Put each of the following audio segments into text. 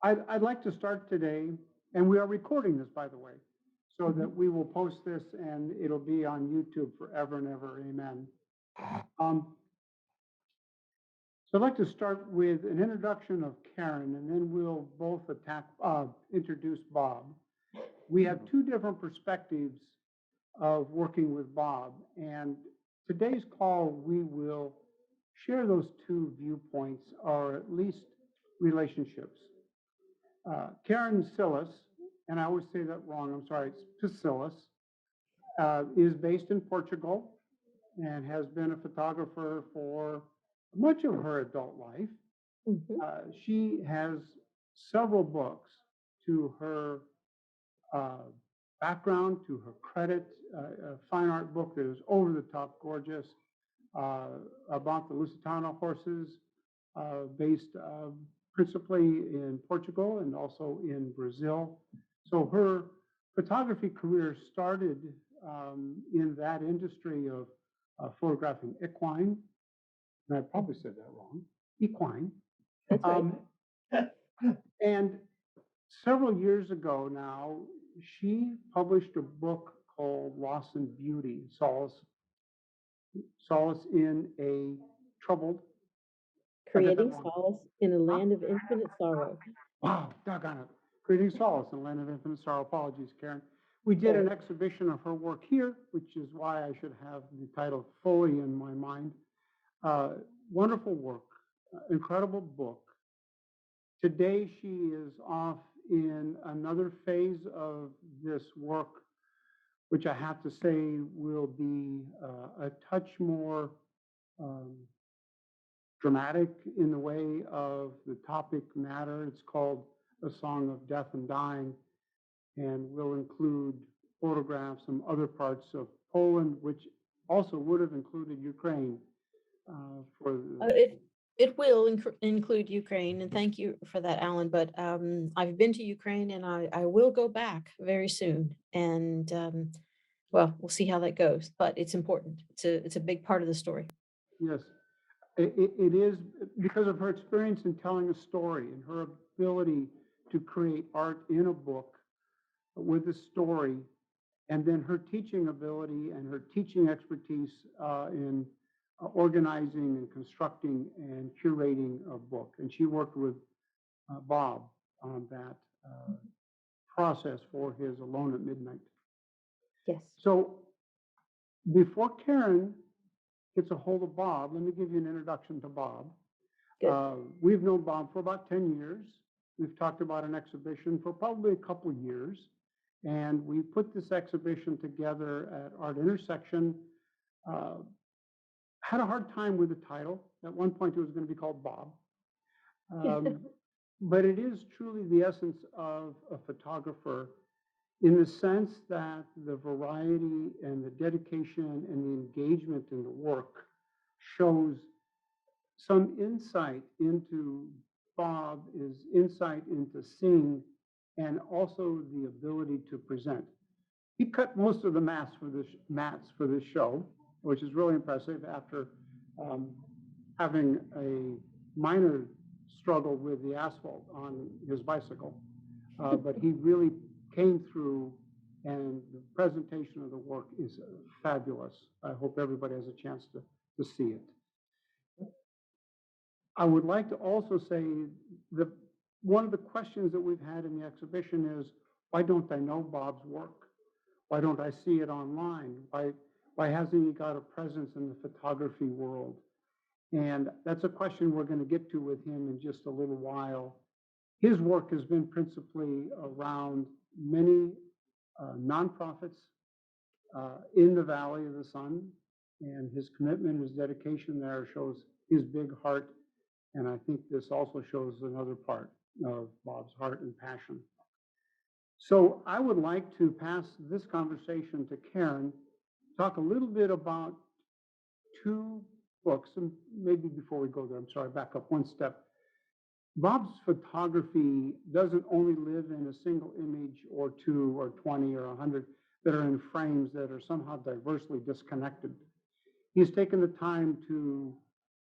I'd like to start today, and we are recording this, by the way, so that Mhm. we will post this and it'll be on YouTube forever and ever. Amen. Um, so I'd like to start with an introduction of Karen, and then we'll both introduce Bob. We have two different perspectives of working with Bob, and today's call we will share those two viewpoints, or at least relationships. Karen Sillis, and I always say that wrong, I'm sorry, it's Pacillis, is based in Portugal and has been a photographer for much of her adult life. Mhm. She has several books to her uh, background, to her credit, a fine art book that is over the top gorgeous uh, about the Lusitano horses, based principally in Portugal and also in Brazil. So her photography career started in that industry of photographing equine, and I probably said that wrong, equine. That's right. Um, and several years ago now, she published a book called Loss and Beauty, Solace in a Troubled. I got that Creating wrong. solace in a Huh? land of infinite sorrow. Wow, doggone it. Creating Solace in Land of Infinite Sorrow. Apologies, Karen. We did Oh, an exhibition of her work here, which is why I should have the title fully in my mind. Uh, Wonderful work, incredible book. Today, she is off in another phase of this work, which I have to say will be a touch more um, dramatic in the way of the topic matter. It's called A Song of Death and Dying, and will include photographs from other parts of Poland, which also would have included Ukraine for the, it will include Ukraine, and thank you for that, Alan. But I've been to Ukraine, and I will go back very soon. And well, we'll see how that goes. But it's important. It's a big part of the story. yes, it is because of her experience in telling a story and her ability to create art in a book with a story, and then her teaching ability and her teaching expertise in organizing and constructing and curating a book. And she worked with Bob on that process for his Alone at Midnight. Yes. So before Karen gets a hold of Bob, let me give you an introduction to Bob. Good. We've known Bob for about 10 years. We've talked about an exhibition for probably a couple of years. And we put this exhibition together at Art Intersection. Uh, had a hard time with the title. At one point, it was going to be called Bob. Um, but it is truly the essence of a photographer in the sense that the variety and the dedication and the engagement in the work shows some insight into Bob is insight into seeing and also the ability to present. He cut most of the mats for this show, which is really impressive after um, having a minor struggle with the asphalt on his bicycle. But he really came through, and the presentation of the work is fabulous. I hope everybody has a chance to see it. I would like to also say that one of the questions that we've had in the exhibition is, why don't I know Bob's work? Why don't I see it online? Why hasn't he got a presence in the photography world? And that's a question we're going to get to with him in just a little while. His work has been principally around many nonprofits in the Valley of the Sun, and his commitment, his dedication there shows his big heart. And I think this also shows another part of Bob's heart and passion. So I would like to pass this conversation to Karen, talk a little bit about two books, and maybe before we go there, I'm sorry, back up one step. Bob's photography doesn't only live in a single image or two or 20 or 100 that are in frames that are somehow diversely disconnected. He's taken the time to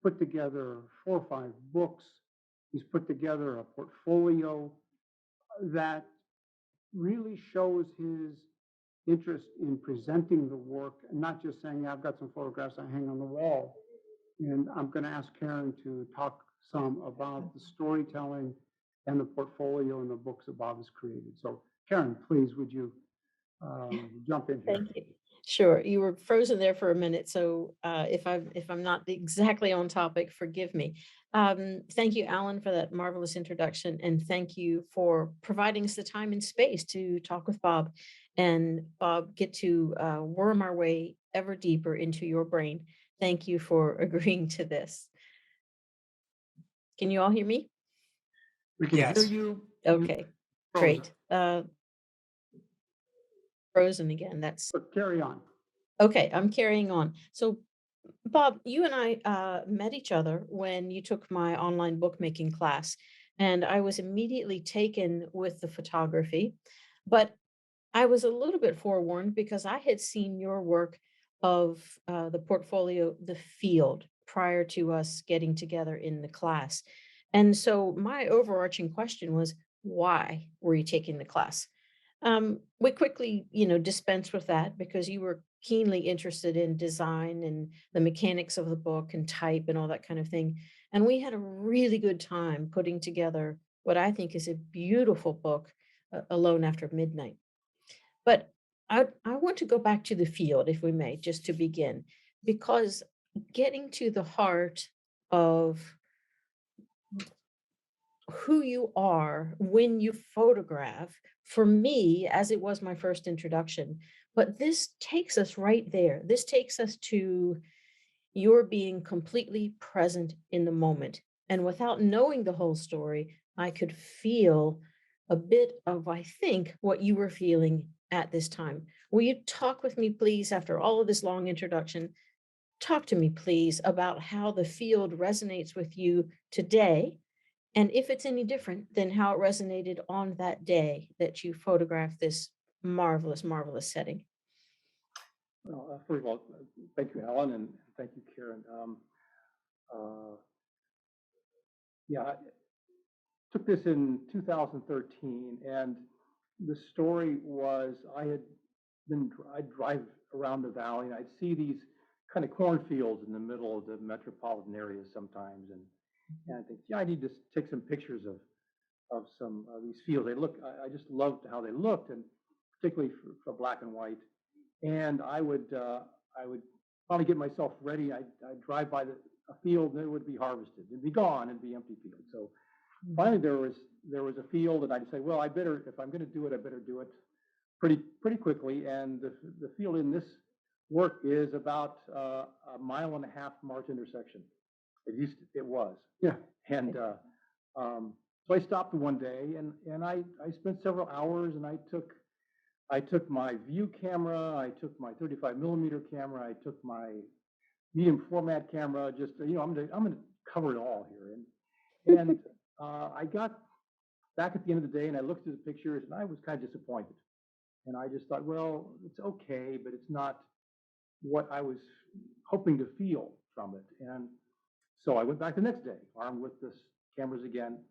put together 4 or 5 books. He's put together a portfolio. that really shows his interest in presenting the work and not just saying, "Yeah, I've got some photographs I hang on the wall." And I'm going to ask Karen to talk some about the storytelling and the portfolio and the books that Bob has created. So Karen, please, would you jump in here? Thank you. Sure, you were frozen there for a minute, so if I'm not exactly on topic, forgive me. Thank you, Alan, for that marvelous introduction, and thank you for providing us the time and space to talk with Bob, and Bob, get to worm our way ever deeper into your brain. Thank you for agreeing to this. Can you all hear me? We can hear Yes. you. Okay, frozen, great. Frozen again. That's But carry on. okay. I'm carrying on. So Bob, you and I met each other when you took my online bookmaking class, and I was immediately taken with the photography. But I was a little bit forewarned because I had seen your work of the portfolio, The Field, prior to us getting together in the class. And so my overarching question was, why were you taking the class? We quickly, dispensed with that because you were keenly interested in design and the mechanics of the book and type and all that kind of thing. And we had a really good time putting together what I think is a beautiful book, Alone After Midnight. But I want to go back to The Field, if we may, just to begin, because getting to the heart of who you are when you photograph, for me, as it was my first introduction, but this takes us right there. This takes us to your being completely present in the moment. And without knowing the whole story, I could feel a bit of, I think, what you were feeling at this time. Will you talk with me, please, after all of this long introduction? Talk to me, please, about how The Field resonates with you today, and if it's any different than how it resonated on that day that you photographed this marvelous, marvelous setting. Well, first of all, thank you, Alan, and thank you, Karen. Yeah, I took this in 2013, and the story was I'd drive around the valley and I'd see these kind of cornfields in the middle of the metropolitan areas sometimes, and I think, yeah, I need to take some pictures of some of these fields. I just loved how they looked, and particularly for black and white. And I would finally get myself ready. I'd drive by a field and it would be harvested. It'd be gone. It'd be empty field. So finally there was a field, and I'd say, well, if I'm going to do it, I better do it pretty quickly. And the field in this work is about a mile and a half March intersection. It was. Yeah. And so I stopped one day, and I spent several hours, and I took my view camera, I took my 35 millimeter camera, I took my medium format camera. Just I'm gonna cover it all here. And I got back at the end of the day, and I looked at the pictures, and I was kind of disappointed. And I just thought, well, it's okay, but it's not what I was hoping to feel from it. And so I went back the next day, armed with this cameras again.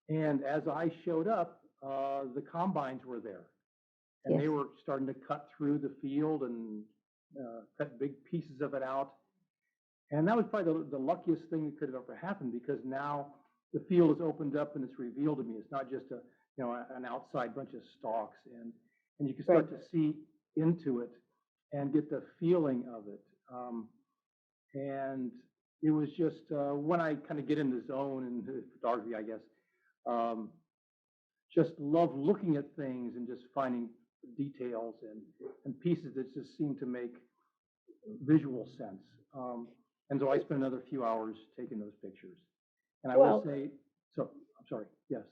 And as I showed up, the combines were there, and they Yes. were starting to cut through the field and cut big pieces of it out. And that was probably the luckiest thing that could have ever happened, because now the field is opened up and it's revealed to me. It's not just an outside bunch of stalks, and you can start Right. to see into it and get the feeling of it. And it was just when I kind of get in the zone in the photography, I guess, just love looking at things and just finding details and pieces that just seem to make visual sense. And so I spent another few hours taking those pictures. And I will Well, say, so I'm sorry, yes.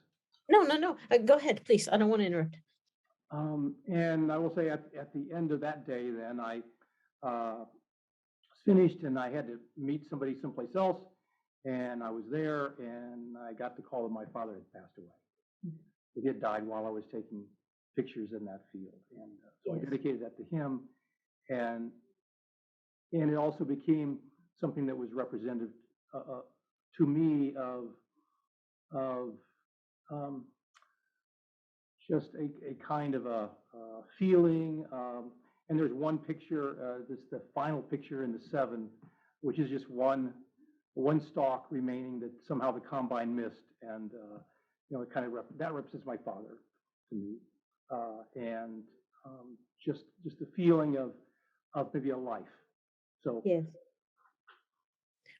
no, no, no. Go ahead, please. I don't want to interrupt. And I will say at the end of that day, then I finished, and I had to meet somebody someplace else. And I was there, and I got the call that my father had passed away. He had died while I was taking pictures in that field. And so I Yes. dedicated that to him. And it also became something that was representative to me of just a kind of a feeling. And there's one picture, this the final picture in the 7, which is just one stalk remaining that somehow the combine missed, and it kind of that represents my father to me, and just the feeling of maybe a life. So Yes.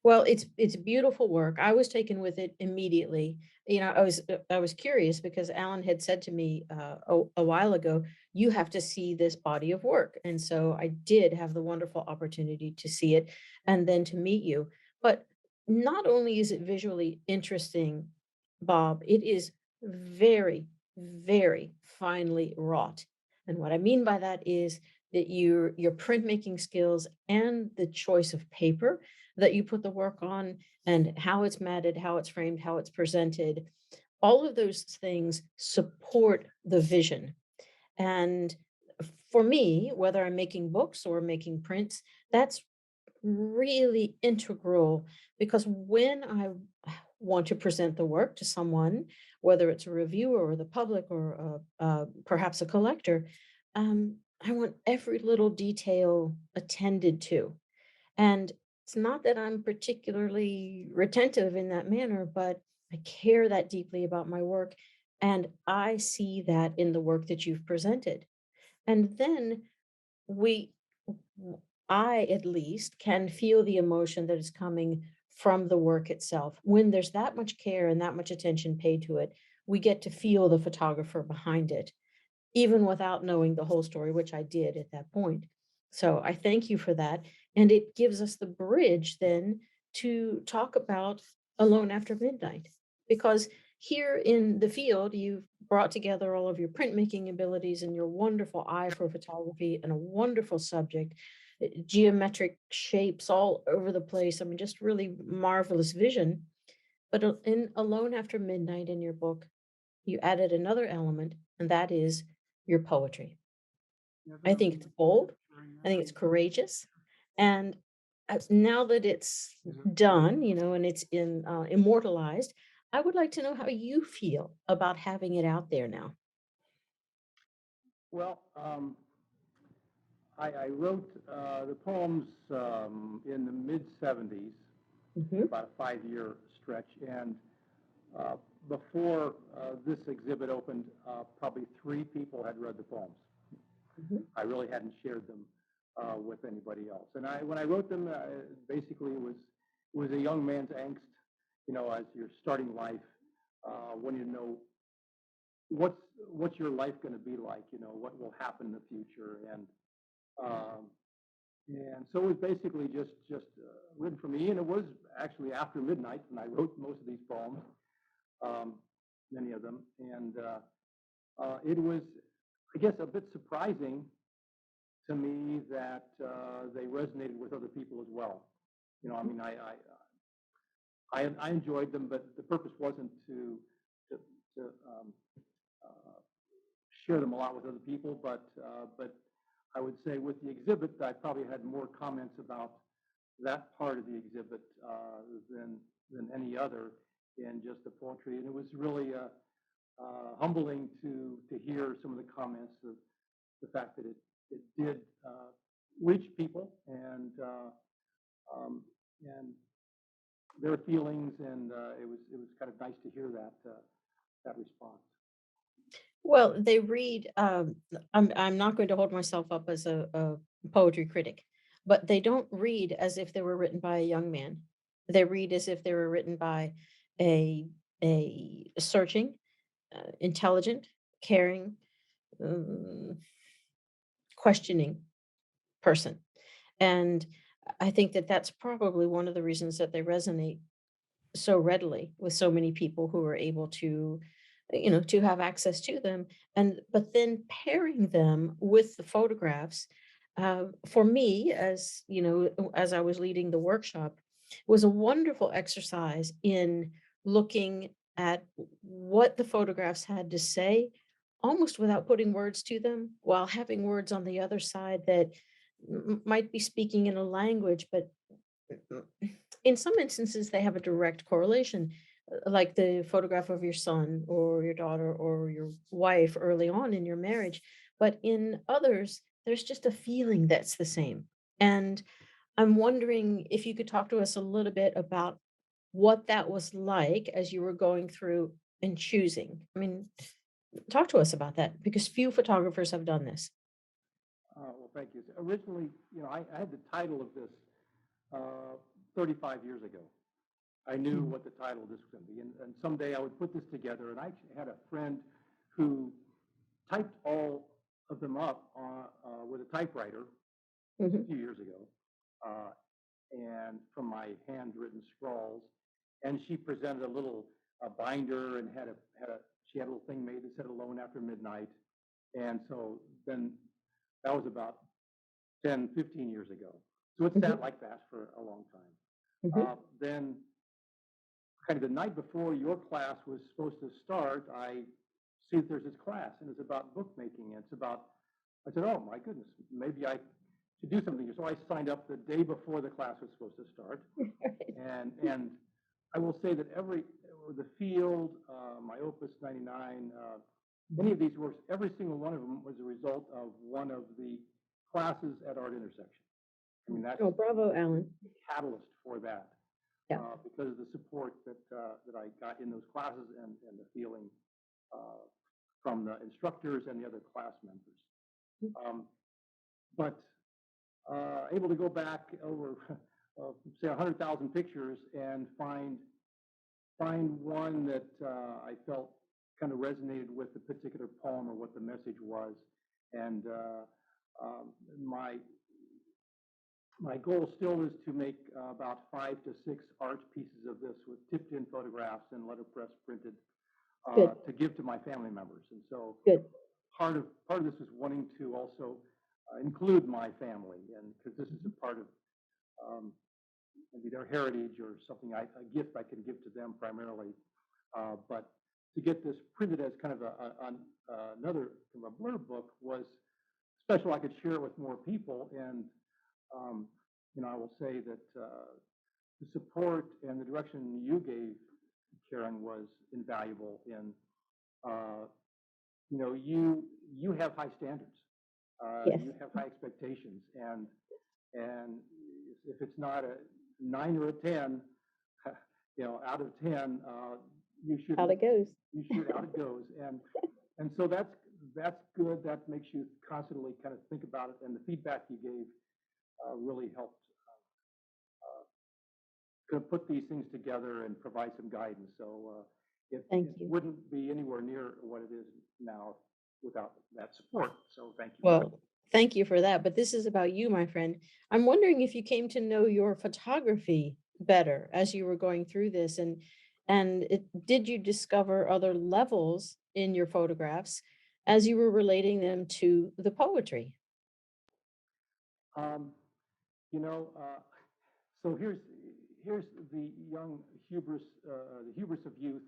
Well, it's beautiful work. I was taken with it immediately. I was curious because Alan had said to me a while ago, "You have to see this body of work," and so I did have the wonderful opportunity to see it and then to meet you. But not only is it visually interesting, Bob, it is very, very finely wrought. And what I mean by that is that your printmaking skills and the choice of paper that you put the work on and how it's matted, how it's framed, how it's presented, all of those things support the vision. And for me, whether I'm making books or making prints, that's really integral because when I want to present the work to someone, whether it's a reviewer or the public or perhaps a collector, I want every little detail attended to. And it's not that I'm particularly retentive in that manner, but I care that deeply about my work. And I see that in the work that you've presented. And then we, I at least can feel the emotion that is coming from the work itself. When there's that much care and that much attention paid to it, we get to feel the photographer behind it even without knowing the whole story, which I did at that point. So I thank you for that. And it gives us the bridge then to talk about Alone After Midnight. Because here in the field, you've brought together all of your printmaking abilities and your wonderful eye for photography and a wonderful subject, geometric shapes all over the place. I mean, just really marvelous vision. But in Alone After Midnight in your book, you added another element, and that is your poetry. Yeah, I that think was it's bold. very I think it's nice. courageous. And now that it's Mhm. done, and it's immortalized, I would like to know how you feel about having it out there now. well, I wrote the poems in the mid 70s, Mhm, about a 5-year stretch, and uh, before this exhibit opened, probably 3 people had read the poems. mhm. I really hadn't shared them with anybody else. And when I wrote them, basically it was a young man's angst, as you're starting life, when you know what's what's your life going to be like, what will happen in the future, um, and so it was basically just written for me, and it was actually after midnight when I wrote most of these poems, um, many of them, and it was, I guess, a bit surprising to me that they resonated with other people as well. I mean, I enjoyed them, but the purpose wasn't to, to uh, share them a lot with other people. But I would say with the exhibit, I probably had more comments about that part of the exhibit than any other in just the poetry, and it was really humbling to hear some of the comments of the fact that it did reach people um, and their feelings, and it was kind of nice to hear that response. Well, they read, I'm not going to hold myself up as a poetry critic, but they don't read as if they were written by a young man. They read as if they were written by a a searching, intelligent, caring, um, questioning person. And I think that that's probably one of the reasons that they resonate so readily with so many people who are able to to have access to them. And but then pairing them with the photographs, for me, as as I was leading the workshop, was a wonderful exercise in looking at what the photographs had to say, almost without putting words to them, while having words on the other side that might be speaking in a language, but in some instances they have a direct correlation. like the photograph of your son or your daughter or your wife early on in your marriage. But in others, there's just a feeling that's the same. And I'm wondering if you could talk to us a little bit about what that was like as you were going through and choosing. I mean, talk to us about that because few photographers have done this. Well, thank you. Originally, I had the title of this 35 years ago. I knew Mm. what the title of this was going to be, and someday I would put this together. And I actually had a friend who typed all of them up with a typewriter a Mhm. few years ago, uh, and from my handwritten scrawls. And she presented a little binder and she had a little thing made that said "Alone After Midnight." And so then that was about 10, 15 years ago. So it sat Mhm. like that for a long time. Mhm. Then kind of the night before your class was supposed to start, I see that there's this class and it's about bookmaking. And I said, oh my goodness, maybe I should do something. So I signed up the day before the class was supposed to start. And I will say that the field, my Opus 99, any of these works, every single one of them was a result of one of the classes at Art Intersection. I mean, that's Oh, bravo, Alan. the catalyst for that, Yeah. because of the support that I got in those classes and the feeling uh, from the instructors and the other class members. Um, but able to go back over, say, 100,000 pictures and find one that I felt kind of resonated with the particular poem or what the message was. And um, my my goal still is to make about 5 to 6 art pieces of this with tipped in photographs and letterpress printed Good. to give to my family members. And so Good. part of this is wanting to also include my family, and because this is a part of maybe their heritage or something, a gift I can give to them primarily. But to get this printed as kind of another kind of a blurb book was special. I could share it with more people, and um, I will say that the support and the direction you gave, Karen, was invaluable. In you have high standards, Yes. you have high expectations, and if it's not a 9 or a 10, out of 10, you Out shouldn't. it goes. You should out it goes, and so that's good. That makes you constantly kind of think about it, and the feedback you gave really helped kind of put these things together and provide some guidance. So Thank it you. wouldn't be anywhere near what it is now without that support. So thank you. Well, thank you for that. But this is about you, my friend. I'm wondering if you came to know your photography better as you were going through this, did you discover other levels in your photographs as you were relating them to the poetry? Um, you know, so here's the young the hubris of youth.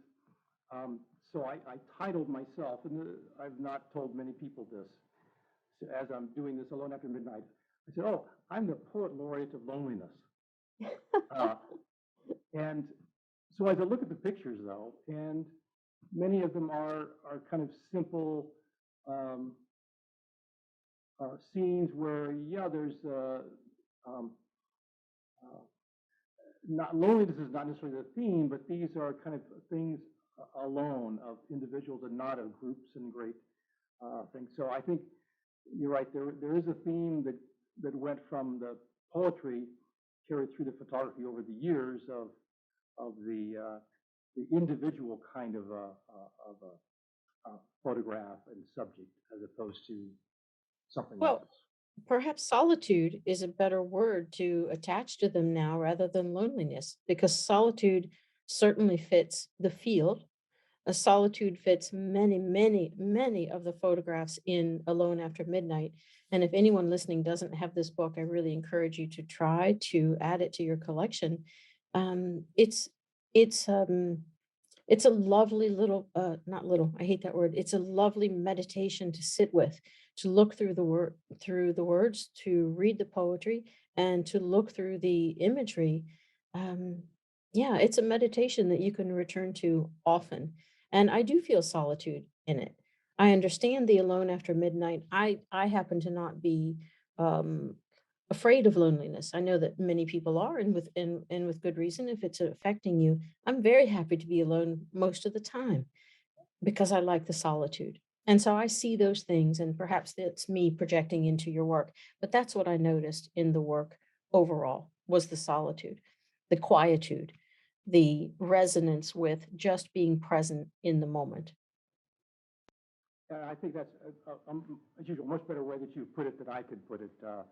So I titled myself, and I've not told many people this, as I'm doing this Alone After Midnight. I said, oh, I'm the poet laureate of loneliness. Uh, and so as I look at the pictures, though, and many of them are kind of simple um, scenes where, yeah, there's um, uh, not loneliness is not necessarily the theme, but these are kind of things alone of individuals and not of groups and great things. So I think you're right. There is a theme that went from the poetry carried through the photography over the years of the individual kind of a photograph and subject as opposed to something Well, else. perhaps solitude is a better word to attach to them now rather than loneliness, because solitude certainly fits the field. A solitude fits many, many, many of the photographs in Alone After Midnight. And if anyone listening doesn't have this book, I really encourage you to try to add it to your collection. Um, it's it's um, it's a lovely little, not little, I hate that word. It's a lovely meditation to sit with, to look through the words, to read the poetry, and to look through the imagery. Um, Yeah, it's a meditation that you can return to often. And I do feel solitude in it. I understand the alone after midnight. I happen to not be um afraid of loneliness. I know that many people are, and with good reason if it's affecting you. I'm very happy to be alone most of the time because I like the solitude. And so I see those things, and perhaps that's me projecting into your work. But that's what I noticed in the work overall was the solitude, the quietude, the resonance with just being present in the moment. I think that's, as usual, a much better way that you put it than I could put it. I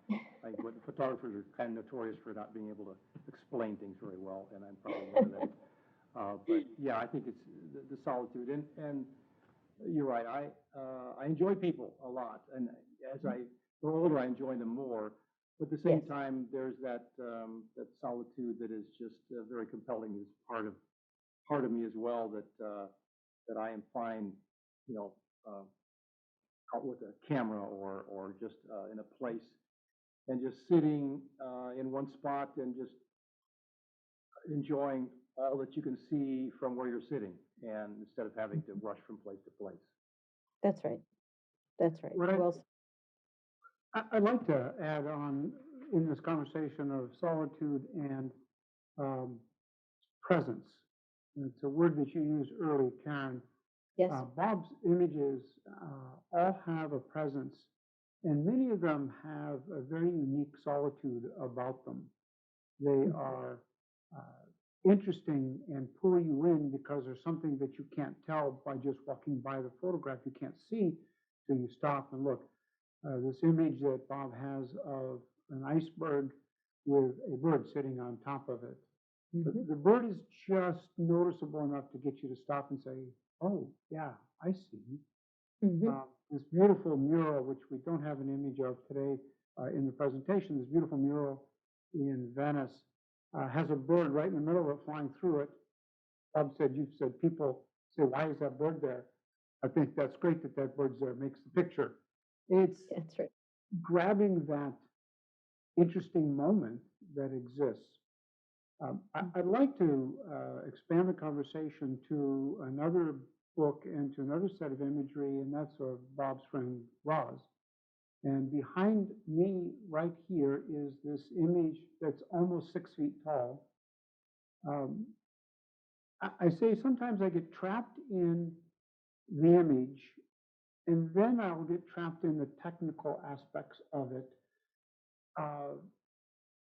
think what photographers are kind of notorious for not being able to explain things very well, and I'm probably one of them. But yeah, I think it's the solitude, and you're right. I enjoy people a lot, and as I grow older, I enjoy them more. But at the same Yes, time, there's that solitude that is just very compelling. Is part of me as well that I am fine, you know, uh, out with a camera or just in a place and just sitting in one spot and just enjoying all that you can see from where you're sitting, and instead of having to rush from place to place. that's right. That's right. What Well, I'd like to add on in this conversation of solitude and um, presence. It's a word that you used early, Karen. yes. Bob's images all have a presence, and many of them have a very unique solitude about them. They are interesting and pull you in because there's something that you can't tell by just walking by the photograph. You can't see till you stop and look. This image that Bob has of an iceberg with a bird sitting on top of it. Mhm. The bird is just noticeable enough to get you to stop and say, "Oh, yeah, I see." Mhm. This beautiful mural, which we don't have an image of today in the presentation, this beautiful mural in Venice has a bird right in the middle of it flying through it. Bob said, you've said people say, why is that bird there? I think that's great that that bird's there, makes the picture. It's That's right. grabbing that interesting moment that exists. I'd like to expand the conversation to another book and to another set of imagery, and that's of Bob's friend Roz. And behind me right here is this image that's almost 6 feet tall. Um, I say sometimes I get trapped in the image, and then I'll get trapped in the technical aspects of it. Uh,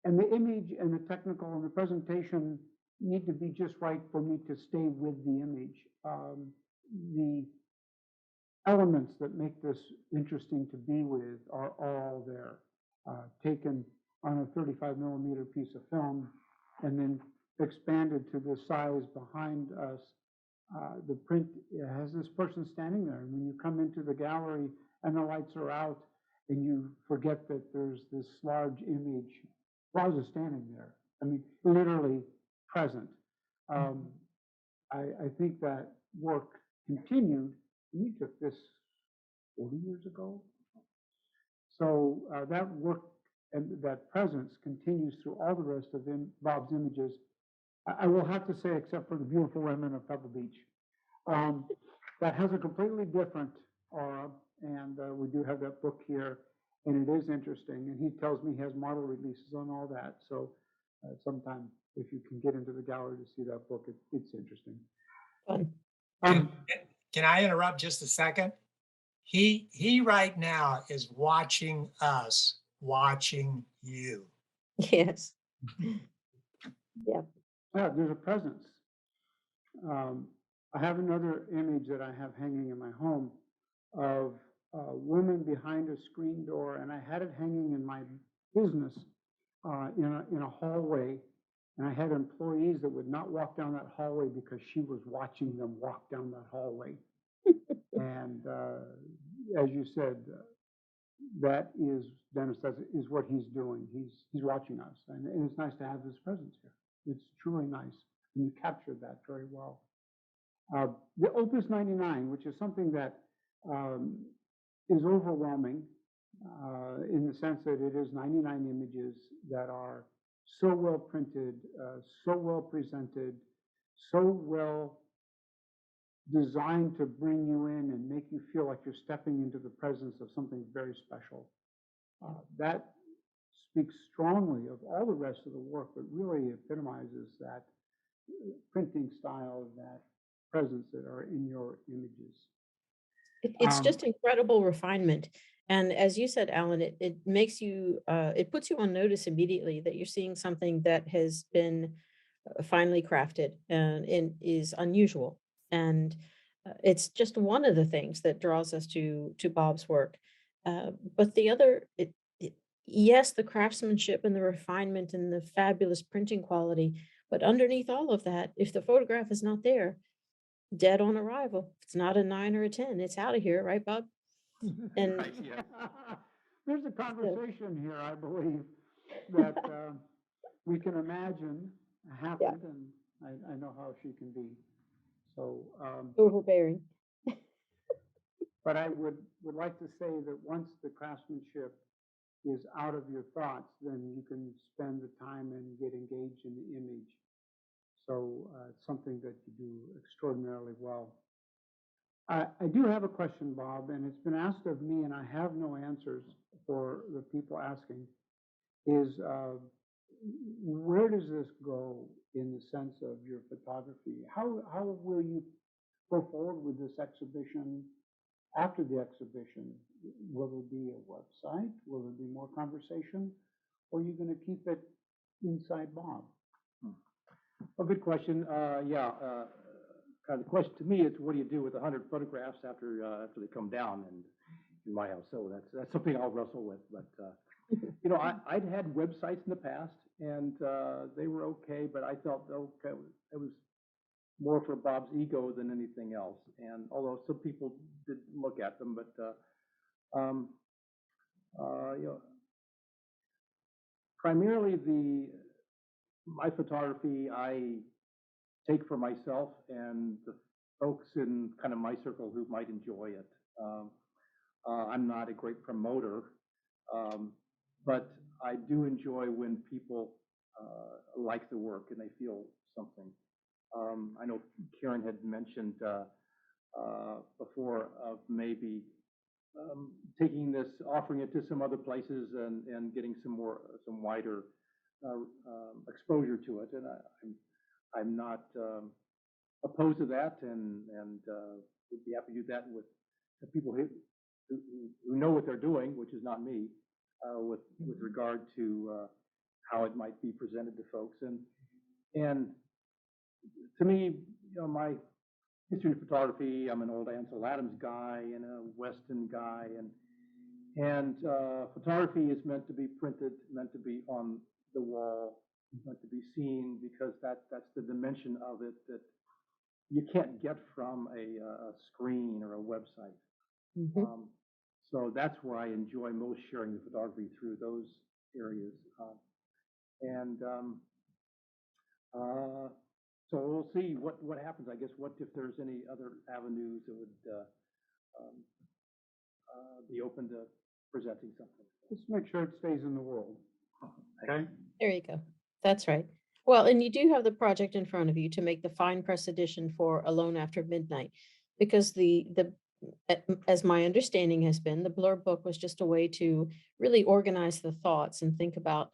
and the image and the technical and the presentation need to be just right for me to stay with the image. The elements that make this interesting to be with are all there, taken on a 35 millimeter piece of film and then expanded to the size behind us. The print has this person standing there. And when you come into the gallery and the lights are out and you forget that there's this large image, Roz is standing there. I mean, literally present. Um, I think that work continued. We took this 40 years ago. So that work and that presence continues through all the rest of Bob's images. I will have to say, except for the beautiful women of Pebble Beach, um, that has a completely different aura. And we do have that book here, and it is interesting. And he tells me he has model releases on all that. So sometime if you can get into the gallery to see that book, it's interesting. Fun. Um, Can I interrupt just a second? He right now is watching us, watching you. Yes. Yeah. yeah, there's a presence. Um, I have another image that I have hanging in my home of a woman behind a screen door, and I had it hanging in my business in a hallway, and I had employees that would not walk down that hallway because she was watching them walk down that hallway. And as you said, that is Dennis. That is what he's doing. He's watching us, and it's nice to have his presence here. It's truly nice, and you captured that very well. The Opus 99, which is something that is overwhelming in the sense that it is 99 images that are so well printed, so well presented, so well designed to bring you in and make you feel like you're stepping into the presence of something very special. That speaks strongly of all the rest of the work, but really epitomizes that printing style, that presence that are in your images. It's Um, just incredible refinement. And as you said, Alan, it makes you, it puts you on notice immediately that you're seeing something that has been finely crafted and is unusual. And it's just one of the things that draws us to Bob's work. But the other, yes, the craftsmanship and the refinement and the fabulous printing quality, but underneath all of that, if the photograph is not there, dead on arrival. If it's not a 9 or a 10, it's out of here, right, Bob? And Right, yeah. There's a conversation here, I believe, that we can imagine happened, and I know how she can be. So, overbearing. but I would like to say that once the craftsmanship is out of your thoughts, then you can spend the time and get engaged in the image. So it's something that you do extraordinarily well. I do have a question, Bob, and it's been asked of me, and I have no answers for the people asking, is where does this go in the sense of your photography? How will you go forward with this exhibition after the exhibition? Will there be a website? Will there be more conversation? Or are you going to keep it inside Bob? A good question. Kind of the question to me is, what do you do with 100 photographs after they come down and in my house? So that's something I'll wrestle with. But you know, I'd had websites in the past, and they were okay, but I felt okay, it was more for Bob's ego than anything else. And although some people did look at them, but you know, primarily my photography I take for myself and the folks in kind of my circle who might enjoy it. I'm not a great promoter, but I do enjoy when people like the work and they feel something. I know Karen had mentioned before of maybe taking this, offering it to some other places and getting some wider exposure to it. And I'm not opposed to that, and would be happy to do that with the people who know what they're doing, which is not me, with regard to how it might be presented to folks. And to me, you know, my history of photography, I'm an old Ansel Adams guy and a Weston guy, and photography is meant to be printed, meant to be on the wall, meant to be seen, because that's the dimension of it that you can't get from a screen or a website. Mhm. So that's where I enjoy most sharing the photography, through those areas. So we'll see what happens. I guess if there's any other avenues that would be open to presenting something. Just make sure it stays in the world. Okay? There you go. That's right. Well, and you do have the project in front of you to make the fine press edition for Alone After Midnight, because as my understanding has been, the Blur book was just a way to really organize the thoughts and think about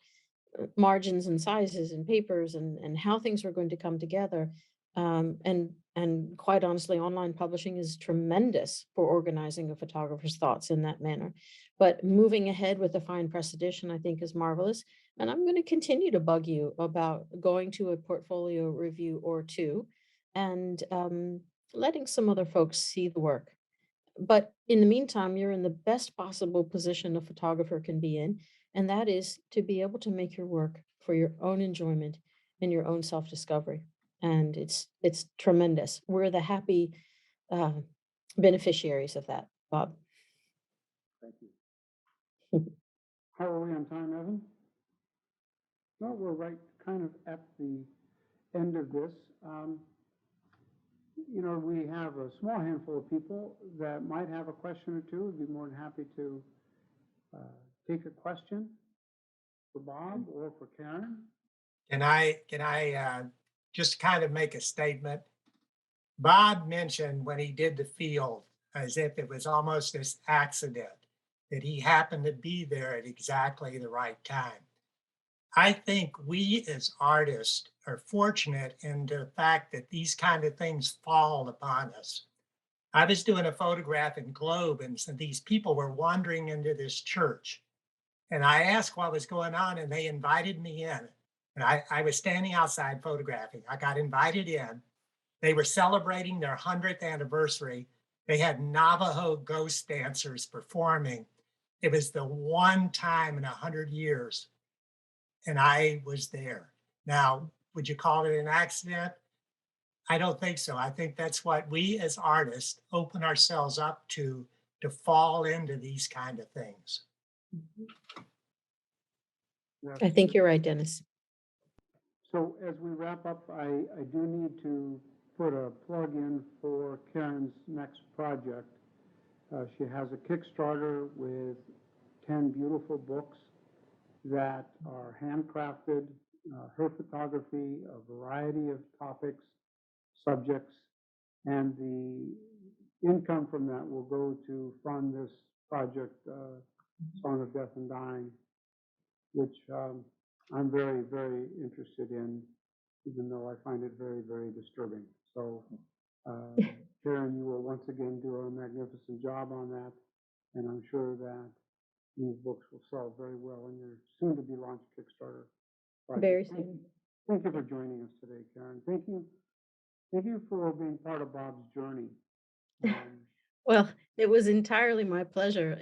margins and sizes and papers and how things were going to come together. And quite honestly, online publishing is tremendous for organizing a photographer's thoughts in that manner. But moving ahead with the fine press edition, I think, is marvelous. And I'm going to continue to bug you about going to a portfolio review or two and letting some other folks see the work. But in the meantime, you're in the best possible position a photographer can be in, and that is to be able to make your work for your own enjoyment and your own self-discovery. And it's tremendous. We're the happy uh, beneficiaries of that, Bob. Thank you. How are we on time, Evan? Well, we're right kind of at the end of this. You know, we have a small handful of people that might have a question or two. We'd be more than happy to take a question for Bob or for Karen. can I just kind of make a statement? Bob mentioned when he did the field, as if it was almost this accident, that he happened to be there at exactly the right time. I think we as artists are fortunate in the fact that these kind of things fall upon us. I was doing a photograph in Globe, and so these people were wandering into this church. And I asked what was going on, and they invited me in. And I was standing outside photographing. I got invited in. They were celebrating their 100th anniversary. They had Navajo ghost dancers performing. It was the one time in 100 years, and I was there. Now, would you call it an accident? I don't think so. I think that's what we as artists open ourselves up to fall into these kind of things. Yes. I think you're right, Dennis. So as we wrap up, I do need to put a plug in for Karen's next project. She has a Kickstarter with 10 beautiful books that are handcrafted, her photography, a variety of topics, subjects, and the income from that will go to fund this project, Song of Death and Dying, which I'm very, very interested in, even though I find it very, very disturbing. So, Karen, you will once again do a magnificent job on that, and I'm sure that these books will sell very well in your soon-to-be launched Kickstarter project. Very Thank soon. you. Thank you for joining us today, Karen. Thank you. Thank you for being part of Bob's journey. Well, it was entirely my pleasure,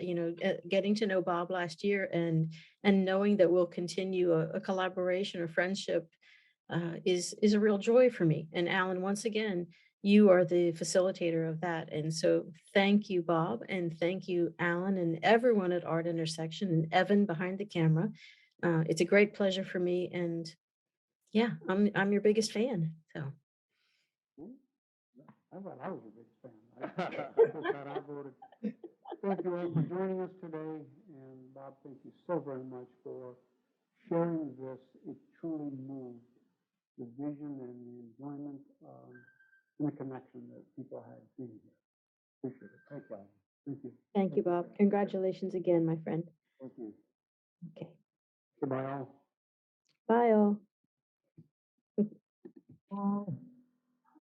getting to know Bob last year and knowing that we'll continue a collaboration or friendship is a real joy for me. And Alan, once again, you are the facilitator of that. And so thank you, Bob, and thank you, Alan, and everyone at Art Intersection and Evan behind the camera. It's a great pleasure for me. And yeah, I'm your biggest fan. So I thought I was a big fan. I just got outvoted. Thank you all for joining us today, and Bob, thank you so very much for sharing this. It truly moved the vision and the enjoyment and the connection that people had being here. Appreciate it. Thank you. Thank you. thank you, Bob. Congratulations again, my friend. Thank you. Okay. Goodbye all. Bye all.